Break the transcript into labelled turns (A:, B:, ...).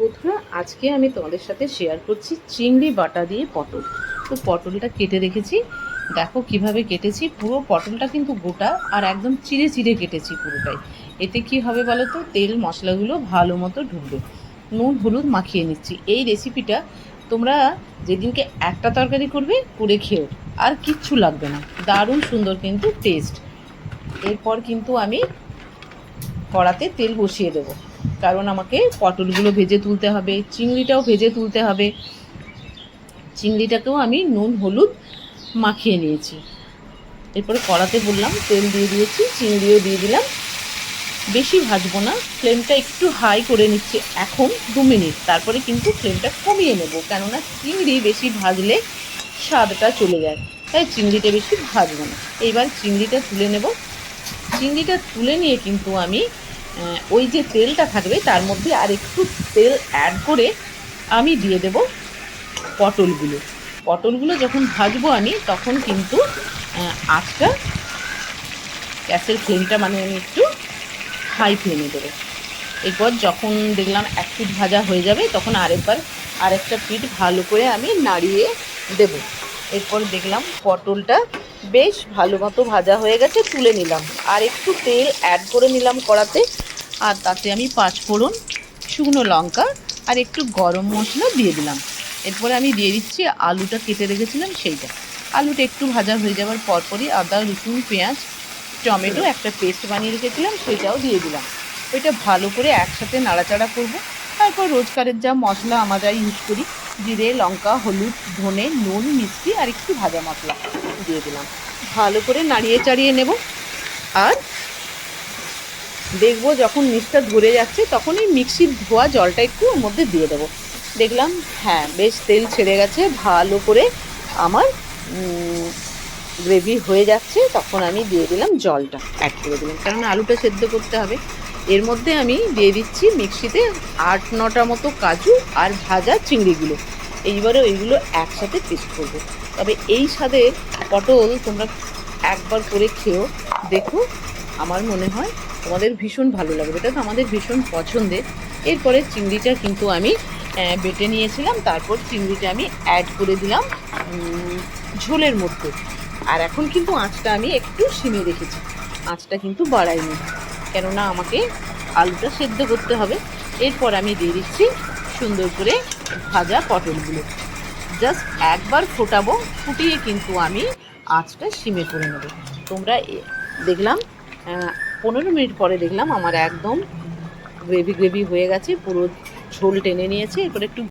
A: বন্ধুরা, আজকে আমি তোমাদের সাথে শেয়ার করছি চিংড়ি বাটা দিয়ে পটল। তো পটলটা কেটে রেখেছি, দেখো কিভাবে কেটেছি। পুরো পটলটা কিন্তু গোটা আর একদম চিড়ে চিড়ে কেটেছি পুরোটাই। এতে কি হবে বলো তো, তেল মশলাগুলো ভালো মতো ঢুকবে। নুন হলুদ মাখিয়ে নিচ্ছি। এই রেসিপিটা তোমরা যেদিনকে একটা তরকারি করবে করে খেও, আর কিচ্ছু লাগবে না। দারুণ সুন্দর কিন্তু টেস্ট। এরপর কিন্তু আমি কড়াতে তেল বসিয়ে দেবো, কারণ আমাকে পটলগুলো ভেজে তুলতে হবে, চিংড়িটাও ভেজে তুলতে হবে। চিংড়িটাকেও আমি নুন হলুদ মাখিয়ে নিয়েছি। এরপরে কড়াতে বললাম, তেল দিয়ে দিয়েছি, চিংড়িও দিয়ে দিলাম। বেশি ভাজবো না, ফ্লেমটা একটু হাই করে নিচ্ছি এখন 2 মিনিট। তারপরে কিন্তু ফ্লেমটা কমিয়ে নেব, কেননা চিংড়ি বেশি ভাজলে স্বাদটা চলে যায়, তাই চিংড়িটা বেশি ভাজবো না। এইবার চিংড়িটা তুলে নেব। চিংড়িটা তুলে নিয়ে কিন্তু আমি ওই যে তেলটা থাকবে তার মধ্যে আর একটু তেল অ্যাড করে আমি দিয়ে দেব পটলগুলো। পটলগুলো যখন ভাজবো আমি, তখন কিন্তু আঁচটা, গ্যাসের ফ্লেমটা মানে আমি একটু হাই ফ্লেমে দেবো। এরপর যখন দেখলাম এক পিঠ ভাজা হয়ে যাবে, তখন আরেকটা পিঠ ভালো করে আমি নাড়িয়ে দেব। এরপর দেখলাম পটলটা বেশ ভালো মতো ভাজা হয়ে গেছে, তুলে নিলাম। আর একটু তেল অ্যাড করে নিলাম কড়াতে, আর তাতে আমি 5 ফোড়ন, শুকনো লঙ্কা আর একটু গরম মশলা দিয়ে দিলাম। এরপরে আমি দিয়ে দিচ্ছি আলুটা কেটে রেখেছিলাম সেইটা। আলুটা একটু ভাজা হয়ে যাওয়ার পরপরই আদা রসুন পেঁয়াজ টমেটো একটা পেস্ট বানিয়ে রেখেছিলাম, সেটাও দিয়ে দিলাম। ওইটা ভালো করে একসাথে নাড়াচাড়া করব। তারপর রোজকারের যা মশলা আমরা ইউজ করি, জিরে লঙ্কা হলুদ ধনে নুন মিষ্টি আর একটু ভাজা মশলা দিয়ে দিলাম। ভালো করে নাড়িয়ে চাড়িয়ে নেব। আর দেখবো যখন নিচটা ধরে যাচ্ছে, তখন এই মিক্সির ধোয়া জলটা একটু ওর মধ্যে দিয়ে দেবো। দেখলাম হ্যাঁ, বেশ তেল ছেড়ে গেছে, ভালো করে আমার গ্রেভি হয়ে যাচ্ছে। তখন আমি দিয়ে দিলাম জলটা, অ্যাড করে দিলাম, কারণ আলুটা সেদ্ধ করতে হবে। এর মধ্যে আমি দিয়ে দিচ্ছি মিক্সিতে 8-9টা মতো কাজু আর ভাজা চিংড়িগুলো। এইবারে ওইগুলো একসাথে পেস্ট করবো। তবে এই স্বাদে পটল তোমরা একবার করে খেও, দেখো, আমার মনে হয় তোমাদের ভীষণ ভালো লাগবে। এটা তো আমাদের ভীষণ পছন্দের। এরপরে চিংড়িটা কিন্তু আমি বেটে নিয়েছিলাম, তারপর চিংড়িটা আমি অ্যাড করে দিলাম ঝোলের মধ্যে। আর এখন কিন্তু আঁচটা আমি একটু সিমে রেখেছি, আঁচটা কিন্তু বাড়াইনি, কেননা আমাকে আলুটা সেদ্ধ করতে হবে। এরপর আমি দিয়ে দিচ্ছি সুন্দর করে ভাজা পটলগুলো। জাস্ট একবার ফোটাবো, ফুটিয়ে কিন্তু আমি আঁচটা সিমে করে নেব। তোমরা দেখলাম 15 মিনিট পরে দেখলাম আমার একদম গ্রেভি হয়ে গেছে, পুরো ঝোল টেনে নিয়েছে। এরপর একটু